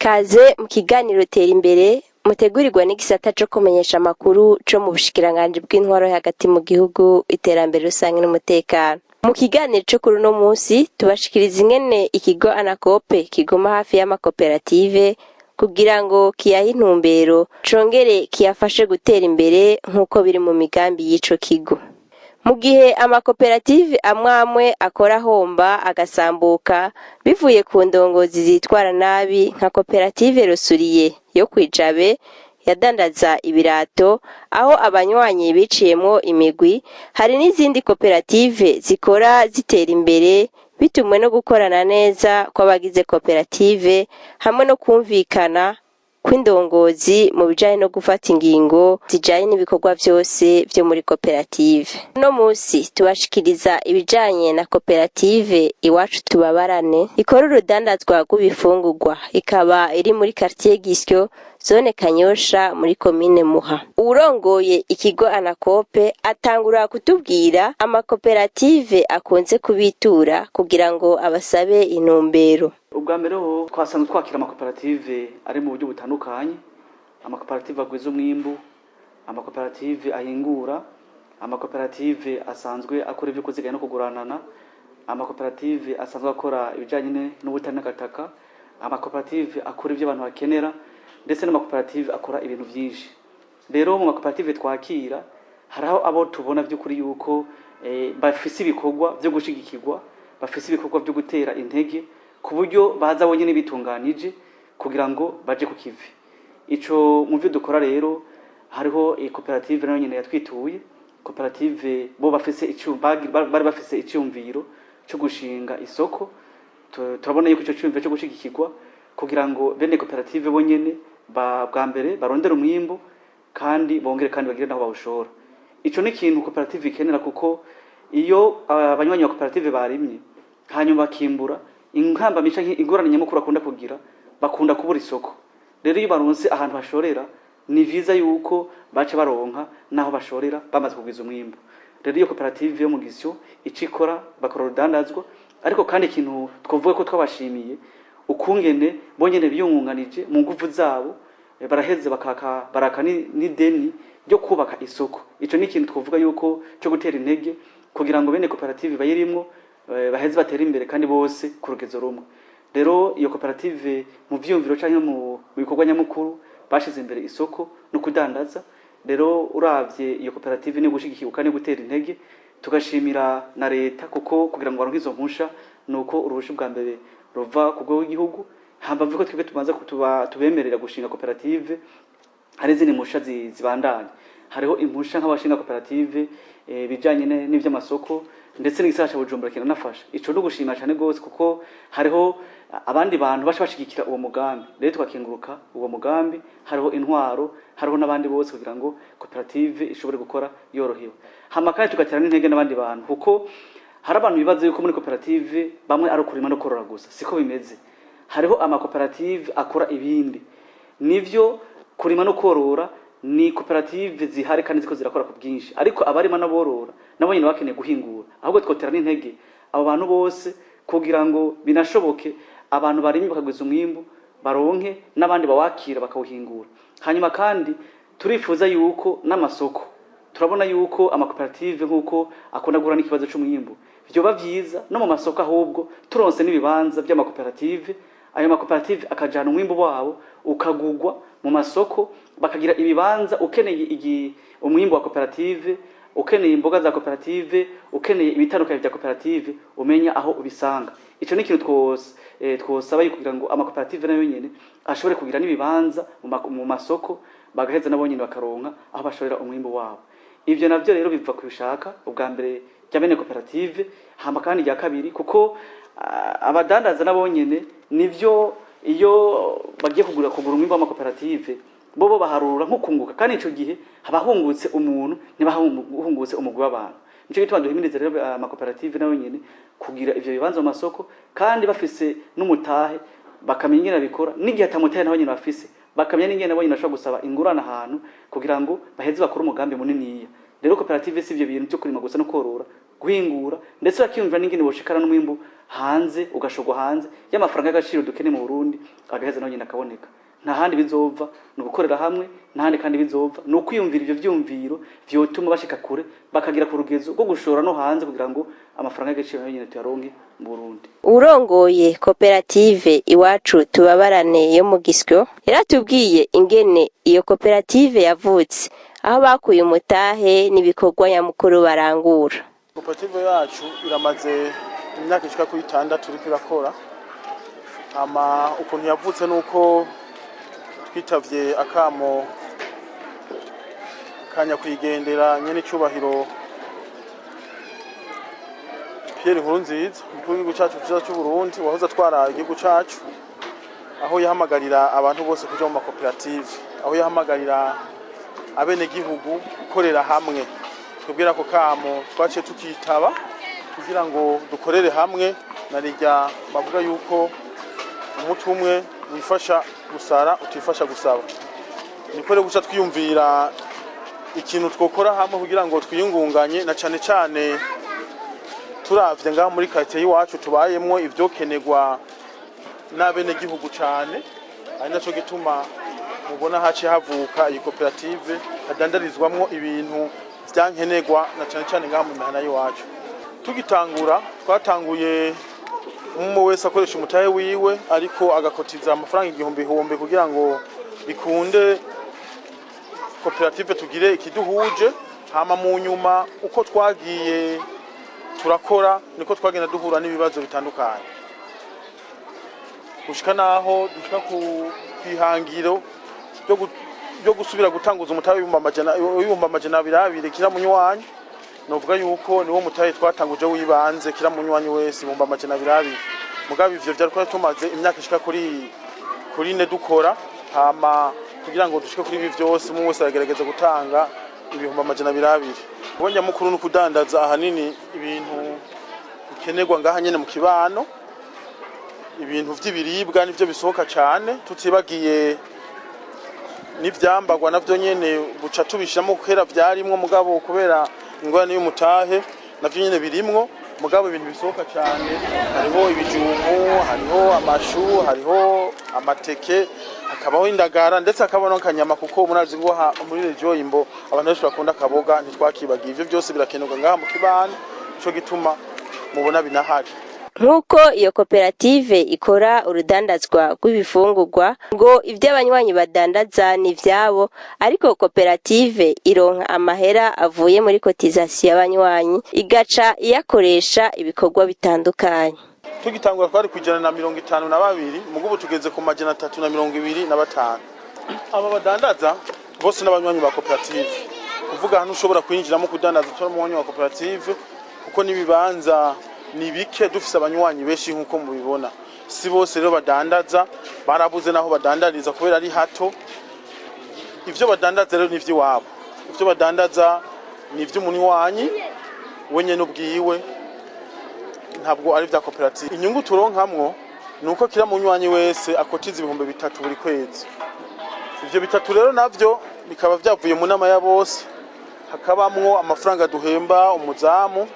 Kaze mu kiganiro tera imbere mutegurirwa n'igisata cyo kumenyesha amakuru cyo mu bushikiranganje bw'intwaro hagati mu gihugu iterambere rusange n'umutekano. Mu kiganiro cyo kuri no munsi tubashikiriza ingene ikigo Anakope kigoma hafi y'amakoperative kugira ngo kiyahe intumbero congere kiyafashe gutera imbere nk'uko biri mu migambi y'ico kigo. Mu gihe amakoperative amwe akora homba agasambuka bivuye ku ndongozi zitwara nabi nka koperative Rusuriye yo kwijabe yadandaza ibirato aho abanywanyi biciyemo imigwi, hari n'izindi koperative zikora zitera imbere bitumwe no gukorana neza kw'abagize koperative hamwe no kumvikana kw'indongozi mu bijanye no gufata ingingo zijanye n'ibikorwa vyose vyo muri koperative. No musi tubashikiriza ibijanye na koperative Iwacu Tubabarane ikora urudandazwa rw'ibifungurwa, ikaba iri muri quartier Gisyo zone Kanyosha muri komine Muha. Uwurongoye ikigo Anakope atangura kutubwira amakoperative akunze kubitura kugira ngo abasabe intumbero. Ubwa mbere ho twasanzwe twakira amakoperative ari mu buryo butandukanye, amakoperative agwiza umwimbu, amakoperative ahingura, amakoperative asanzwe akora ibyo kuziganya no kuguranana, amakoperative asanzwe akora ibijanye n'ubutani n'agataka, amakoperative akora ibyo abantu bakenera, ndetse n'amakoperative akora ibintu byinshi. Rero mu makoperative twakira haraho abo tubona by'ukuri yuko bafise ibikorwa byo gushigikirwa, bafise ibikorwa byo gutera intege ku buryo baza bonyene bitunganije kugira ngo baje ku kivi. Ico mu byo dukora rero hariho koperative nayo nyene yatwituye, koperative bo bafise bari bafise icyumviro cyo gushinga isoko. Turabona yuko ico cyumviro cyo gushigikirwa kugira ngo bene koperative bonyene bwa mbere barondera umwimbo kandi bongere kandi bagire naho bawushora. Ico ni ikintu koperative ikenera, kuko iyo abanywanyi ba koperative barimye hanyuma bakimbura inkamba misha ingorane nyamukuru akunda kugira bakunda kubura isoko. Rero iyo baronse ahantu bashorera ni viza yuko bace baronka naho bashorera bamaze kugwiza umwimbo. Rero iyo koperative yo mu Gisyo icikora bakora urudandazwa, ariko kandi ikintu twavuga ko twabashimiye ukungene bonyene biyungunganije mu nguvu zabo, baraheze baraka ni deni ryo kubaka isoko. Ico ni ikintu twavuga yuko cyo gutera intege kugira ngo bene koperative bayirimwo baheze batera imbere kandi bose ku rugezo rumwe. Rero iyo koperative mu vyumviro canke mu bikorwa nyamukuru bashize imbere isoko no kudandaza. Rero uravye iyo koperative ni gushigikirwa kandi gutera intege, tugashimira na leta kuko kugira ngo baronke izo mpusha nuko uruhushi bwa mbere ruva ku rwego rw'igihugu, hambavu ko twebwe tubanza tubemerera gushinga koperative hari izindi mpusha zibandanye. Hariho impusha nk'abashinga koperative bijanye n'ivy'amasoko ndetse n'igisata ca Bujumbura kiranafasha. Ico no gushima cyane gose kuko hariho abandi bantu bashigikira uwo mugambi. Rero twakenguruka uwo mugambi, hariho intwaro, hariho n'abandi bose kugira ngo koperative ishobore gukora yorohewe. Hama kandi tugatera n'intege n'abandi bantu kuko hari abantu bibaza yuko muri koperative bamwe ari ukurima no korora gusa. Siko bimeze. Hariho amakoperative akora ibindi. Nivyo kurima no korora ni koperative zihari kandi ziko zirakora ku bwinshi, ariko abarima n'aborora nabo nyine bakeneye guhingura. Ahubwo twotera n'intege abo bantu bose kugira ngo binashoboke abantu barimye bakagwiza umwimbu baronke n'abandi bawakira bakawuhingura. Hanyuma kandi turifuza yuko n'amasoko, turabona yuko amakoperative nk'uko akunda gura n'ikibazo cy'umwimbu, vyoba vyiza no mu masoko ahubwo turonse n'ibibanza by'amakoperative, ayo makoperative akajana umwimbu wabo ukagugwa mu masoko, bakagira ibibanza ukeneye umwimbu wa koperative, ukeneye imboga za koperative, ukeneye ibitandukanye bya koperative, umenya aho ubisanga. Ico ni ikintu twosaba kugira ngo amakoperative nayo nyene ashobore kugira n'ibibanza mu masoko, bagaheza nabo nyene bakaronka aho bashorera umwimbu wabo. Ivyo navyo rero biva kubishaka ubwa mbere rya bene koperative, hama kandi rya kabiri kuko abadandaza nabo nyene nivyo iyo bagiye kugura umwimbu w'amakoperative bobo baharura nko kunguka kandi ico gihe habahungutse umuntu ntibahungutse umugwi w'abantu. Nico gituma duhimiriza rero amakoperative nayo nyene kugira ivyo bibanza mu masoko kandi bafise n'umutahe bakamenya ingene bikora n'igihe atamutahe naho nyene bafise bakamenya n'ingene nabo nyene bashobora gusaba ingurana ahantu kugira ngo baheze bakora umugambi muniniya. Rero koperative si ivyo bintu byo kurima gusa no korora guhingura ndetse bakiyumvira n'ingene boshikara n'umwimbu hanze ugashogwa hanze y'amafaranga y'agaciro dukene mu Burundi agaheza naho nyene akaboneka. Nta handi bizova no gukorera hamwe nahandi kandi bizova no kwiyumvira ivyo vyumviro vyotuma bashika kure bakagira ku rugezo rwo gushora no hanze kugira ngo amafaranga y'agaciro nayo nyene tuyaronke mu Burundi. Urongoye koperative Iwacu Tubabarane yo mu Gisyo yaratubwiye ingene iyo koperative yavutse aho bakuye umutahe n'ibikorwa nyamukuru barangura. Koperative yacu iramaze imyaka ishika kuri 6 turiko irakora. Ukuntu yavutse nuko twitavye akamo kanya kwigendera nyene cyubahiro Pierre Nkurunziza umukuru w'igihugu cacu cy'u Burundi wahoze atwara igihugu cacu, aho yahamagarira abantu bose kuja mu makoperative, aho yahamagarira abene gihugu gukorera hamwe. Tubwira ko kamo twaciye tukitaba kugira ngo dukorere hamwe narijya bavuga yuko umutu umwe wifasha gusara utifasha gusaba. Nikore guca twiyumvira ikintu twokora hamwe kugira ngo twiyungunganye na cane cane turavye ngaho muri quartier yiwacu tubayemwo ivyo kenegwa n'abene gihugu cane, ari naco gituma mubona haci havuka iyi koperative hadandarizwamwo ibintu vyankenegwa na cane cane ngaho mu mihana yiwacu. Tugitangura twatanguye umwe wese akoresha umutahe wiwe ariko agakotiza amafaranga 1000 kugira ngo bikunde koperative tugire ikiduhuje. Hama mu nyuma uko twagiye turakora niko twagenda duhura n'ibibazo bitandukanye gushika naho dushika ku kwihangiro byo gusubira gutanguza umutahe w'ibumba amajana 200 kira munywanyi. Novuga yuko niwo mutahe twatanguje wibanze kira munywanyi wese ibumba amajana 200. Mugabe ivyo byariko tumaze imyaka ishika kuri 4 dukora, hama kugira ngo dushike kuri ibi vyose mu wese agerageza gutanga ibihumba amajana 200. Ubonye mukuru no kudandaza ahanini ibintu bikenerwa ngaha nyene mu kibano, ibintu vy'ibiribwa nivyo bisohoka cyane, tutibagiye n'ivyambagwa navyo nyene buca tubishiramo kera vyarimwo mugabo kubera ingorane y'umutahe navyo nyene birimwo mugabo ibintu bisohoka cyane. Hariho ibijumbu, hariho amashu, hariho amateke, hakabaho indagara ndetse hakabaho kanyama kuko munazi ngo muri region imbo abantu benshi bakunda kaboga ntitwakibagiye. Ivyo byose birakenerwa ngaha mu kibano, cyo gituma mubona binahari. Nkuko iyo koperative ikora urudandazwa rw'ibifungurwa ngo ivy'abanywanyi badandaza ni vyabo, ariko koperative ironka amahera avuye muri cotisation y'abanywanyi igaca iyakoresha ibikorwa bitandukanye. Tugitangura twari kwijana na 52 mugubu tugeze ku majana 325. Aba badandaza bose n'abanywanyi ba koperative, kuvuga hano ushobora kwinjiramo kudandaza cyo mu wa koperative kuko nibibanza ni bike dufise abanywanyi benshi nkuko mubibona. Si bose rero badandaza, barabuze naho badandariza kubera ari hato. Ivyo badandaza rero nivyo wabo, ivyo badandaza nivyo umunywanyi wenye n'ubwiwe, ntabwo ari vya koperative. Inyungu turonkamwo nuko kira munywanyi wese akotiza ibihumbi 3 buri kwezi. Ivyo 3 rero navyo bikaba vyavuye mu nama ya bose, hakabamwo amafaranga duhemba umuzamu,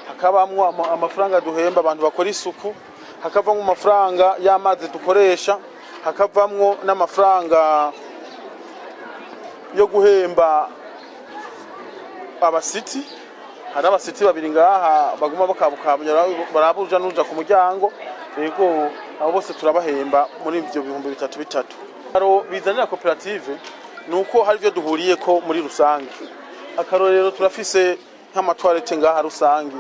hakabamwo amafaranga duhemba abantu bakora isuku, hakavamwo amafaranga y'amazi dukoresha, hakavamwo n'amafaranga yo guhemba abasiti. Hari abasiti babiri ngaha baguma bakabukabanya barabuja nuja ku muryango, rego abo bose turabahemba muri ivyo bihumbi 3. Aro bizanira koperative nuko hari byo duhuriye ko muri rusange. Akarorero turafise nk'amatwarete ngaha rusange,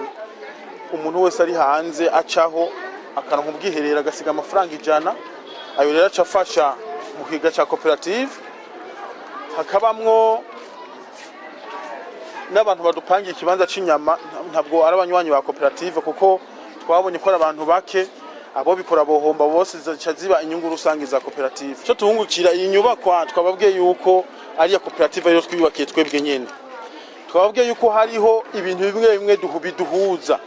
umuntu wese ari hanze acaho akaronka ubwiherera agasiga amafaranga 100, ayo rero acafasha mu kiga ca koperative. Hakabamwo n'abantu badupangiye ikibanza c'inyama, ntabwo ari abanywanyi ba koperative kuko twabonye ko abantu bake abo bikora bohomba bose zica ziba inyungu rusange za koperative. Cyo tuhungukira iyi nyubakwa twababwiye yuko ari ya koperative rero twiyubakiye twebwe nyene. Twababwiye yuko hariho ibintu bimwe bimwe duhuza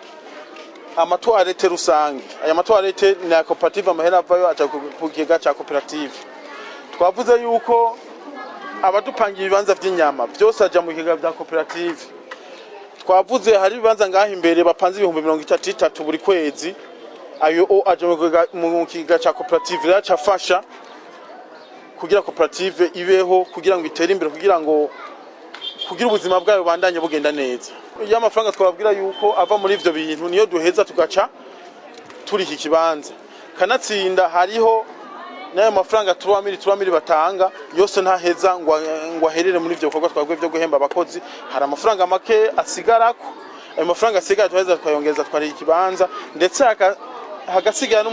amatoilette rusange. Aya matoilette ni ya koperative, amahera avayo aca ku kigega ca koperative. Twavuze yuko abadupangira ibibanza vy'inyama byose aja mu kigega bya koperative. Twavuze hari ibibanza ngaho imbere bapanze 33 buri kwezi, ayo aja mu kigega ca koperative yaca afasha kugira koperative ibeho, kugira ngo itere imbere, kugira ubuzima bwayo bandanye bugenda neza. Iyo amafaranga twababwira yuko ava muri ivyo bintu niyo duheza tugaca turi iki kibanza. Kanatsinda hariho nayo mafaranga 3 batanga yose ntaheza ngo aherere muri ivyo bikorwa twabwe byo guhemba abakozi. Hari amafaranga make asigarako, ayo mafaranga asigara twaheza twayongeza twari ikibanza, ndetse hagasigara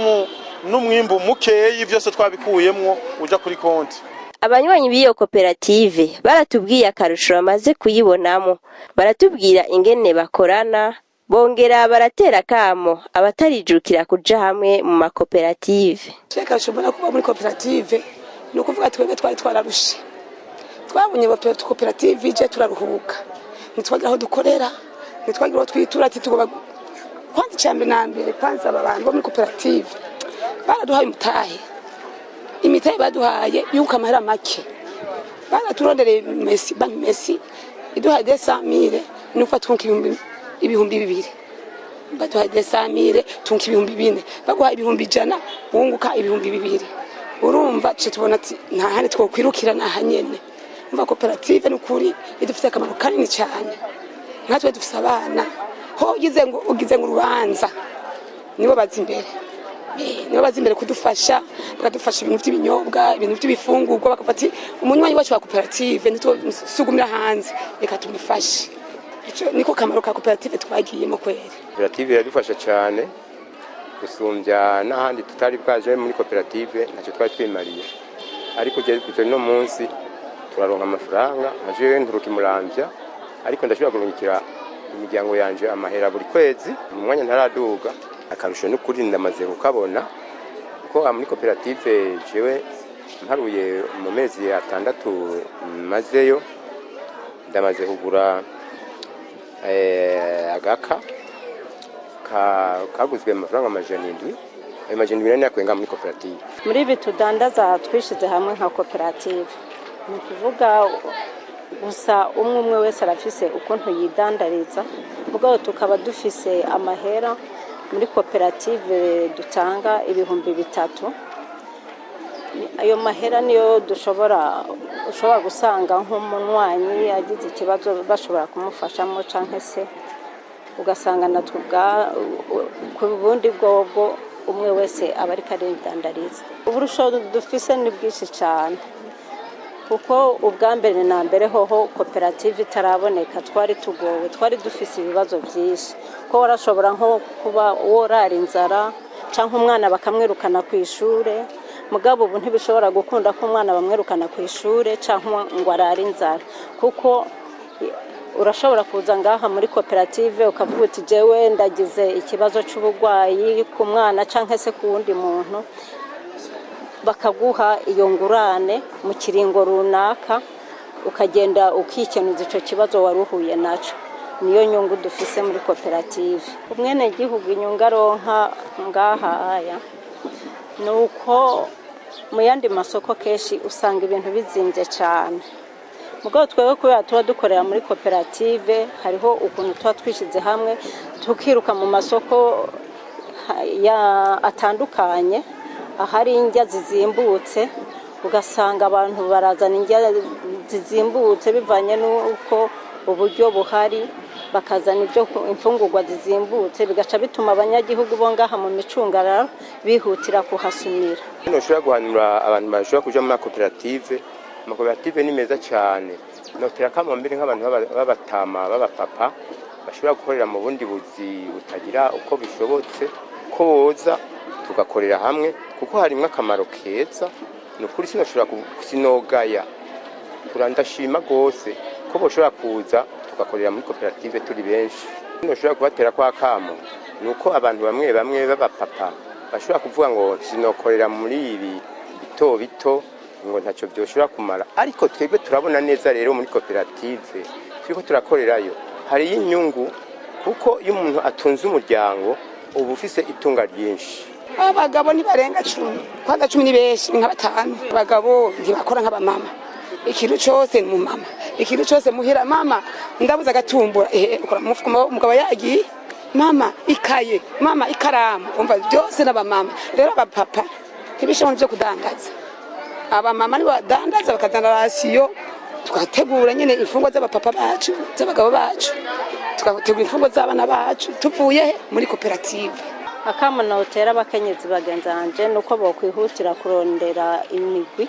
n'umwimbu mukeyi, byose twabikuyemwo uja kuri konti. Abanywanyi b'iyo koperative baratubwiye akarusho bamaze kuyibonamo, baratubwira ingene bakorana, bongera baratera kamo abatarijukira kuja hamwe mu makoperative. Cheka shobora kuba muri koperative no kuvuga twebwe twari twararushe. Twabonye koperative ije turaruhuka. Nitwagira aho dukorera, nitwagira aho twitura ati tugoba kwanza cyambe nambere, kwanza abantu bo muri koperative baraduhaye umutahe. Imitahe baduhaye yuko amahera make. Baraturondere banki Messi iduhaye 200,000 nuko twunka ibihumbi 200. Baduhaye 200,000 tunka ibihumbi 4. Baguhaye ibihumbi 100 wunguka ibihumbi 200. Urumva cyo tubona ati nta hane twokwirukira na hanyene. Umva koperative n'ukuri idufite akamaro kanini cyane. Natwe dufite abana ho ugize ngo urubanza nibo bazi imbere. Nibo bazi imbere kudufasha, bakadufasha ibintu by'ibinyobwa, ibintu by'ibifungurwa, bakafati umunywanyi wacu wa koperative nitosugumira hanze reka tumufashe. Ico niko kamaro ka koperative twagiyemo kweri. Koperative yadufasha cyane gusumbya n'ahandi tutari bwaje muri koperative, ntacyo twari twimariye. Ariko kugeza no munsi turaronka amafaranga, aje nturuka Muramvya, ariko ndashobora kurungikira imiryango yanje amahera buri kwezi, mu mwanya ntaraduga. Akarusho n'ukuri ndamaze kukabona ko muri koperative jewe mparuye mu mezi 6 mazeyo, ndamaze kugura agaka kaguzwe amafaranga 700. Ayo 700 nakwenga muri koperative. Muri bitudandaza twishize hamwe nka koperative, ni kuvuga gusa umwe wese arafise ukuntu yidandariza, mugabo tukaba dufise amahera muri koperative dutanga ibihumbi 3. Ayo mahera niyo ushobora gusanga nk'umunywanyi agize ikibazo bashobora kumufashamo, canke se ugasanga natubwa ku bundi bwobwo umwe wese abari karindandariza. Uburusho dufise ni bwinshi cyane, kuko ubwambere na mbere hoho koperative itaraboneka twari tugowe, twari dufise ibibazo byinshi, ko warashobora nko kuba worara inzara canke umwana bakamwirukana ku ishure. Mugabo ubu ntibishobora gukunda ko umwana bamwirukana ku ishure canke ngo arara inzara, kuko urashobora kuza ngaha muri koperative ukavuga uti jewe ndagize ikibazo cy'ubugwayi ku mwana canke se ku wundi muntu, bakaguha iyo ngurane mu kiringo runaka, ukagenda ukikenuza ico kibazo waruhuye naco. Niyo nyungu dufise muri koperative. Umwene gihugu inyunga ronka ngaha aya nuko mu yandi masoko keshi usanga ibintu bizimvye cyane. Mugabo twebwe kubera tuba dukorera muri koperative, hariho ukuntu tuba twishize hamwe tukiruka mu masoko atandukanye, ahari indya zizimbutse, ugasanga abantu barazana indya zizimbutse bivanye n'uko uburyo buhari, bakazana ibyo imfungurwa zizimbutse, bigaca bituma abanyagihugu bo ngaha mu micungararo bihutira kuhasumira. Ntushobora guhanura abantu bashobora kuja muri koperative. Amakoperative ni meza cyane, notera kamo mbere nk'abantu b'abatama b'abapapa bashobora gukorera mu bundi buzi butagira uko bishobotse, ko boza tugakorera hamwe, kuko harimwe akamaro keza. Nukuri sinogaya, turandashima gose ko boshobora kuza tugakorera muri koperative turi benshi. Ntushobora kubatera kwa kamo nuko abantu bamwe b'abapapa bashobora kuvuga ngo sinokorera muri ibi bito bito ngo ntacyo byoshobora kumara, ariko twebwe turabona neza rero muri koperative turiko turakorerayo hari inyungu, kuko iyo umuntu atunze umuryango uba ufise itunga ryinshi. Abagabo ntibarenga 10, kwanza 10 ni benshi, ni nka 5. Abagabo ntibakora nk'abamama, ikintu cyose ni umumama, ikintu cyose muhira mama ndabuza agatumbura ukora mufuko umugabo yagiye mama ikaye mama ikaramu, umva byose n'abamama. Rero abapapa ntibishobora byo kudandaza, abamama nibo badandaza bakazana rasiyo, tugategura nyine imfungwa z'abapapa bacu z'abagabo bacu, tugategura imfungwa z'abana bacu tuvuye muri koperative. Akamunotera abakenyezi bagenzanje nuko bokwihutira kurondera imigwi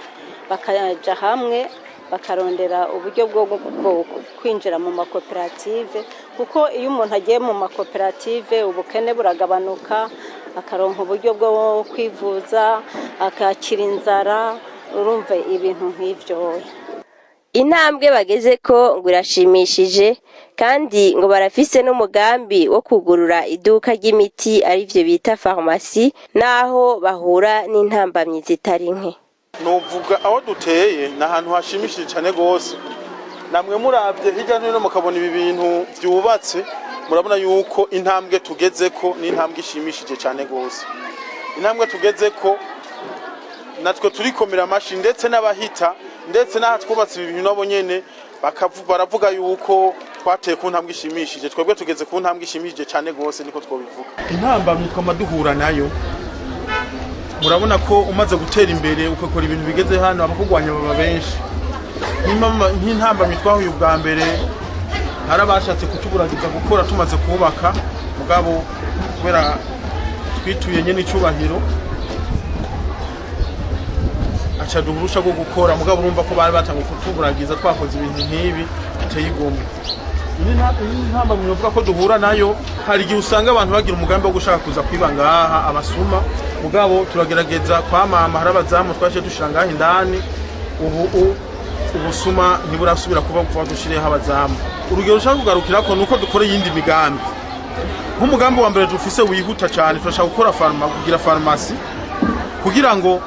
bakaja hamwe bakarondera uburyo bwo kwinjira mu makoperative, kuko iyo umuntu agiye mu makoperative ubukene buragabanuka, akaronka uburyo bwo kwivuza, akakira inzara, urumva ibintu nk'ivyo. Intambwe bageze ko ngo irashimishije, kandi ngo barafise n'umugambi wo kugurura iduka ry'imiti arivyo bita pharmacie, naho bahura n'intambamyi zitari nke. Novuga aho duteye na ahantu hashimishije cyane gose, namwe muravye hirya no hino mukabona ibi bintu byubatse, murabona yuko intambwe tugezeko ni intambwe ishimishije cyane gose. Intambwe tugezeko natwe turikomera amashi, ndetse n'abahita ndetse n'aha twubatse ibi bintu nabo nyene baravuga yuko twateye ku ntambwe ishimishije. Twebwe tugeze ku ntambwe ishimishije cyane gose, niko twobivuga. Intambamyi twamaduhura nayo, murabona ko umaze gutera imbere ukakora ibintu bigeze hano abakugwanya baba benshi. Nk'intambamyi twahuye ubwa mbere, harabashatse kutuburagiza gukora tumaze kubaka, mugabo kubera twituye nyene icubahiro aca duhurusha bwo gukora, mugabo urumva ko bari batangiye kutuburagiza twakoze ibintu nk'ibi biteye igomwe. Intambamyi novuga ko duhura nayo, hari igihe usanga abantu bagira umugambi wo gushaka kuza kwiba ngaha abasuma, mugabo turagerageza kwamama, hari abazamu twaje dushira ngaha indani, ubusuma ntiburasubira kuba kuva dushireho abazamu. Urugero rushaka kugarukira ko nuko dukora yindi migambi. Nk'umugambi wa mbere dufise wihuta cyane, turashaka gukora kugira pharmacie, kugira ngo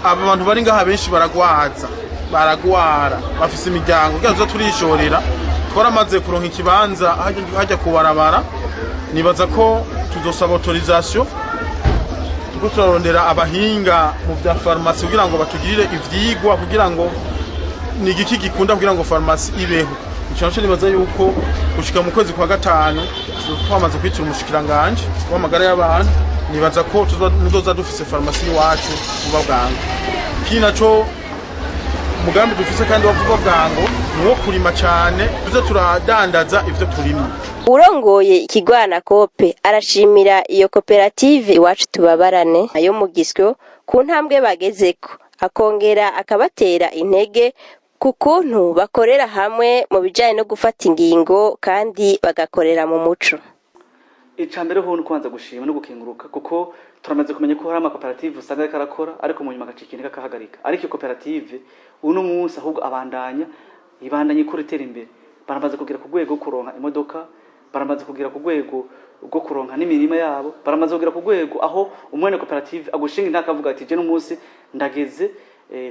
aba bantu bari ngaha benshi baragwara bafise imiryango, kugira ngo turishorera. Twaramaze kuronka ikibanza hajya kubarabara, nibaza ko tuzosaba autorisation kuko turarondera abahinga mu bya pharmacie kugira ngo batugirire ivyigwa, kugira ngo ni igiki gikunda kugira ngo pharmacie ibeho. Ico naco nibaza yuko gushika mu kwezi kwa 5 twamaze kwitira umushikiranganje w'amagara y'abantu, nibaza ko tuzoza dufise pharmacie wacu vuba bwangu. Kinaco umugambi dufise kandi wavuga bwango nuwo kurima cyane, tuze turadandaza ivyo turima. Urongoye ikigwana kope arashimira iyo koperative Iwacu Tubabarane ayo mugisyo ku ntambwe bagezeko, akongera akabatera intege kukuntu bakorera hamwe mu bijanye no gufata ingingo kandi bagakorera mu muco. Icambere ho nukubanza gushima no gukenguruka, kuko turamaze kumenya ko hari amakoperative usanga ariko arakora ariko mu nyuma gacikinika kahagarika, ariko koperative uno munsi ahubwo ibandanye kuritera imbere. Baramaze kugira ku rwego kuronka imodoka, baramaze kugira ku rwego rwo kuronka n'imirima yabo, baramaze kugira ku rwego aho umwene koperative agushinga intakavuga ati je no munsi ndageze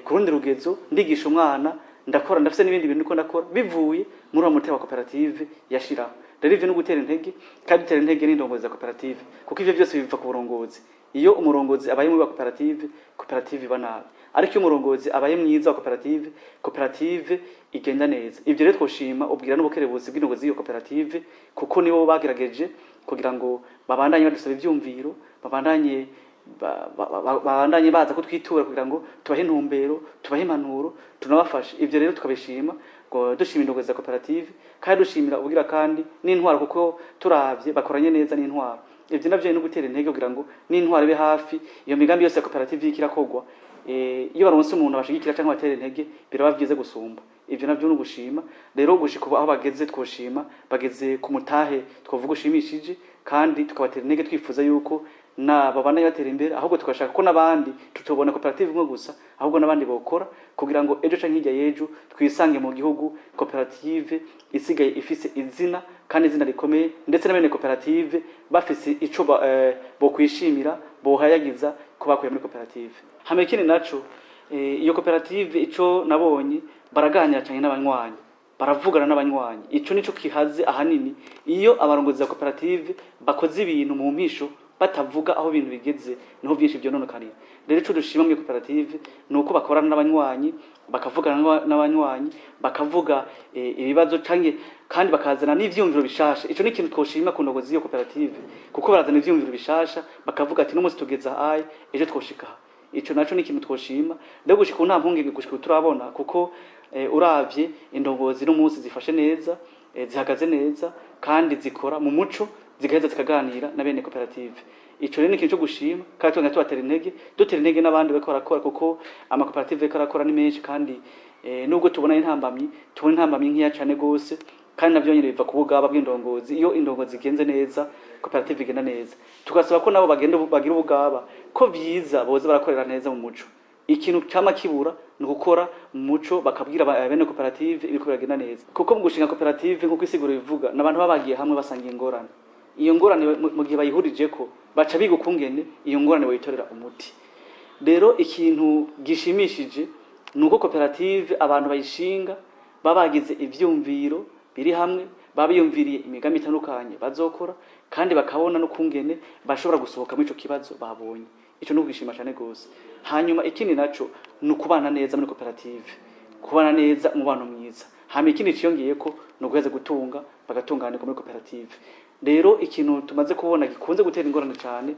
ku rundi rugezo, ndigisha umwana, ndakora ndafise n'ibindi bintu ko ndakora bivuye muri uwo mutwe wa koperative yashiraho. Rero ivyo no gutera intege, kandi gutera intege n'indongozi za koperative, kuko ivyo byose biva ku burongozi. Iyo umurongozi abaye muri koperative, koperative banabi. Ariko iyo umurongozi abaye mwiza wa koperative igenda neza. Ivyo rero twoshima ubwira n'ubukerebuzi bw'indongozi y'iyo koperative, kuko nibo bagerageje kugira ngo babandanye badusaba ivyumviro, babandanye baza kutwitura kugira ngo tubahe intumbero, tubahe impanuro, tunabafashe. Ivyo rero tukabishima, ngo dushimira indongozi za koperative, kandi dushimira ubugira kandi n'intwaro, kuko turavye bakoranye neza n'intwaro. Ivyo navyo no gutera intege kugira ngo n'intwaro be hafi, iyo migambi yose ya koperative ikirakogwa. Iyo baronse umuntu bashigikira cyangwa batera intege biraba byize gusumba. Ivyo navyo no gushima. Rero gushika aho bageze twoshima, bageze ku mutahe twovuga ushimishije, kandi tukabatera intege twifuza yuko na babana batera imbere ahubwo tugashaka ko nabandi tutobona koperative imwe gusa ahubwo nabandi bokora kugira ngo ejo canke hirya yejo twisange mu gihugu koperative isigaye ifise izina kandi izina rikomeye ndetse n'abene koperative bafise ico bo kwishimira bohayagiza ko bakuye muri koperative. Hame kindi naco iyo koperative ico nabonye baraganira cyane n'abanywanyi baravugana n'abanywanyi ico nico kihaze ahanini iyo abarongozi za koperative bakoze ibintu mu mpisho batavuga aho ibintu bigeze niho byinshi byo none kanira. Rero ico dushima mu koperative nuko bakorana n'abanywanyi bakavugana n'abanywanyi bakavuga ibibazo canke kandi bakazana n'ivyumviro bishasha. Ico ni kintu twoshima ku ndogozi yo koperative kuko barazana ivyumviro bishasha bakavuga ati no musi tugeza aye ejo twoshika. Ico naco ni kintu twoshima rero gushika nta mpungenge gushika turabona kuko uravye indongozi no musi zifashe neza zihagaze neza kandi zikora mu muco zigaheza zikaganira na bene koperative. Ico rero ni kintu cyo gushima kandi twanga tubatera intege n'abandi bako barakora kuko ama koperative karakora ni menshi kandi nubwo tubona intambamyi nkiya cyane gose kandi navyo nyine biva kubugaba bw'indongozi. Iyo indongozi igenze neza koperative igenda neza tugasaba ko nabo bagenda bagira ubugaba ko vyiza boze barakorera neza mu muco. Ikintu cyama kibura ni gukora mu muco bakabwira bene koperative ibiko biragenda neza kuko mu gushinga koperative nkuko isiguro bivuga n'abantu babagiye hamwe basangiye ingorane. Iyo ngorane mu gihe bayihurije ko baca biga ukungene iyo ngorane bayitorera umuti. Rero ikintu gishimishije nuko koperative abantu bayishinga babagize ivyumviro biri hamwe babiyumviriye imigambi itandukanye bazokora kandi bakabona no kungene bashobora gusohoka muri ico kibazo babonye. Ico no kwishima cyane gose. Hanyuma ikindi naco nukubana neza muri koperative kubana neza umubano mwiza. Hama ikindi ciyongeye ko no guheza gutunga bagatunganirwa muri koperative. Rero ikintu tumaze kubona gikunze gutera ingorane cyane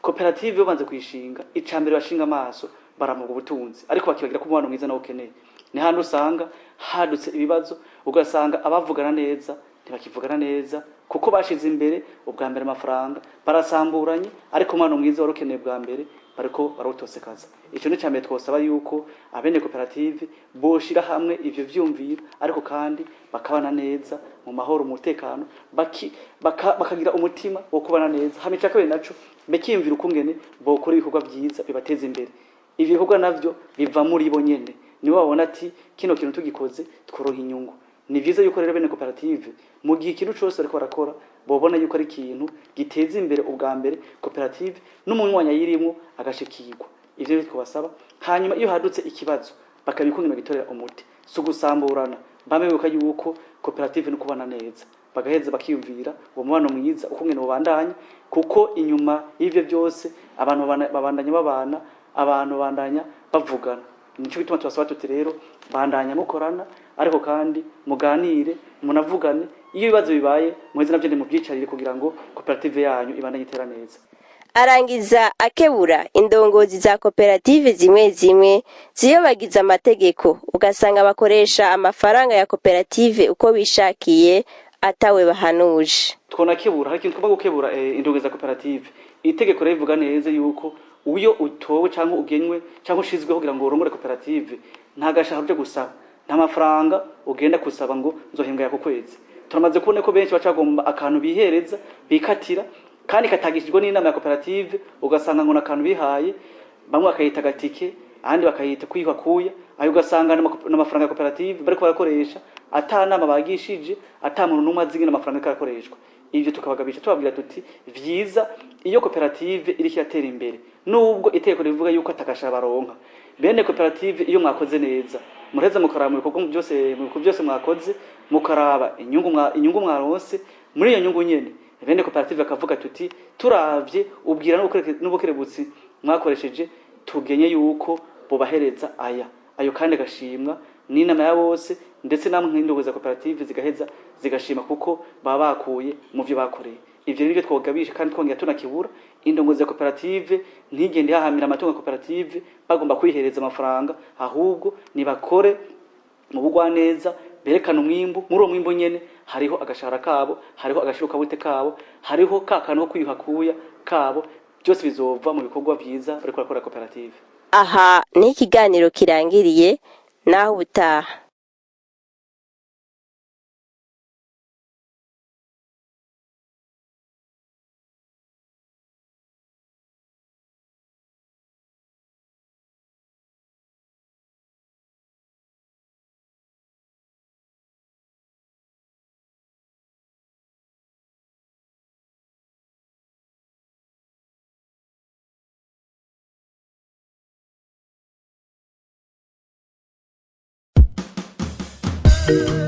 koperative banze kwishinga icambere bashinga amaso baramuga ubutunzi ariko bakibagira ko umubano mwiza nawo ukeneye. Ni hano usanga hadutse ibibazo ugasanga abavugana neza ntibakivugana neza kuko bashize imbere ubwa mbere amafaranga barasamburanye ariko umubano mwiza warukeneye bwa mbere bariko barawutosekaza. Ico ni cyambere twosaba yuko abene koperative boshira hamwe ivyo vyumvira ariko kandi bakabana neza mu mahoro mu mutekano bakagira umutima wo kubana neza. Hamica kabiri naco bekiyumvira ukungene bokora ibikorwa vyiza bibateza imbere. Ivyo bikorwa navyo biva muri bo nyene nibo babona ati kino kintu tugikoze tworoha inyungu. Ni vyiza yuko rero bene koperative mu gihe ikintu cyose ariko barakora bobona yuko ari ikintu giteza imbere ubwa mbere koperative n'umunywanyi yirimo agashikirwa. Ivyo twabasaba hanyuma iyo hadutse ikibazo bakabikungena gitorera umuti so gusamburana bamebuka yuko koperative no kubana neza bagaheza bakiyumvira uwo mubano mwiza ukungena ubandanya kuko inyuma y'ivyo byose abantu babandanya babana abantu bandanya bavugana. Nico bituma tubasaba tuti rero bandanya mukorana ariko kandi muganire munavugane iyo bibazo bibaye muheze navyo ndi mu byicarire kugira ngo koperative yanyu ibandanye itera neza. Arangiza akebura indongozi za koperative zimwe zimwe ziyobagiza amategeko ugasanga bakoresha amafaranga ya koperative uko bishakiye atawe bahanuje. Twona kebura hari ikintu tugomba gukebura indongozi za koperative. Itegeko rivuga neza yuko uyo utowe cyangwa ugenywe cyangwa ushizweho kugira ngo urongore koperative nta gashahara uje gusaba nta mafaranga ugenda kusaba ngo nzohembwa ya ku kwezi. Turamaze kubona ko benshi bacagomba akantu bihereza bikatira kandi katagishijwe n'inama ya koperative ugasanga ngo nakantu bihaye bamwe bakayita gatike ahandi bakayita kwihwa kuya ayo ugasanga n'amafaranga ya koperative bariko barakoresha atanama bagishije atamuntu numwe azingina amafaranga karakoreshwa. Ivyo tukabagabisha tubabwira tuti vyiza iyo koperative iri kiratera imbere nubwo iteko rivuga yuko atakasha baronka bene koperative iyo mwakoze neza mureza mukaraba mu bikorwa byose mwakoze mukaraba inyungu mwaronse muri iyo nyungu nyene bene koperative akavuga tuti turavye ubwira n'ubukerebutsi mwakoresheje tugenye yuko bobahereza ayo kandi gashimwa n'inama ya bose ndetse namwe nk'indongozi za koperative zigaheza zigashima kuko baba bakuye mu byo bakoreye. Ivyo nibyo twogabisha kandi twongera tunakibura indongozi za koperative ntigende yahamira amatungo ya koperative bagomba kwihereza amafaranga ahubwo nibakore mu bugwa neza berekana umwimbu muri uwo mwimbu nyene hariho agashara kabo hariho agashiruka bute kabo hariho kakano ko kwiyuhakuya kabo byose bizova mu bikorwa vyiza bariko bakora koperative. Aha ni ikiganiro kirangiriye naho ubutaha. Thank you.